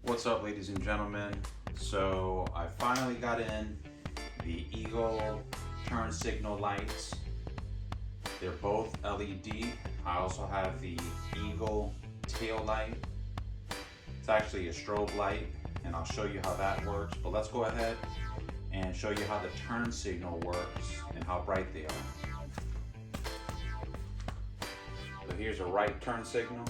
What's up, ladies and gentlemen? So I finally got in the Eagle turn signal lights. They're both LED. I also have the Eagle tail light. It's actually a strobe light, and I'll show you how that works. But let's go ahead and show you how the turn signal works and how bright they are. So here's a right turn signal.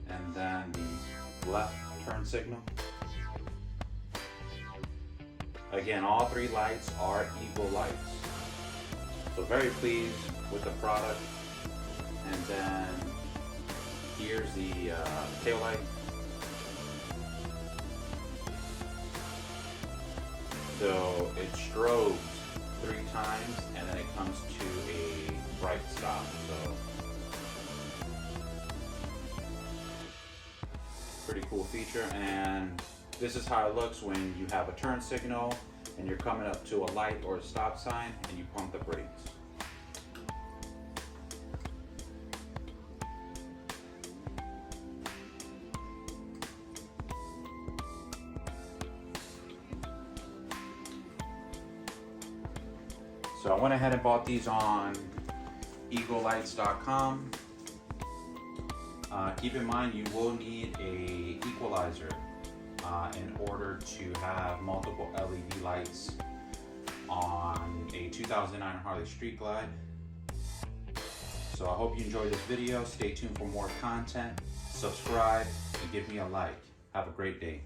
And then the left turn signal. Again, all three lights are Eagle lights. So very pleased with the product. And then here's the tail light. So it strobes 3 times and then it comes to a bright stop. So pretty cool feature, and this is how it looks when you have a turn signal and you're coming up to a light or a stop sign and you pump the brakes. So I went ahead and bought these on eaglelights.com. Keep in mind you will need a equalizer in order to have multiple LED lights on a 2009 Harley Street Glide. So I hope you enjoyed this video. Stay tuned for more content. Subscribe and give me a like. Have a great day.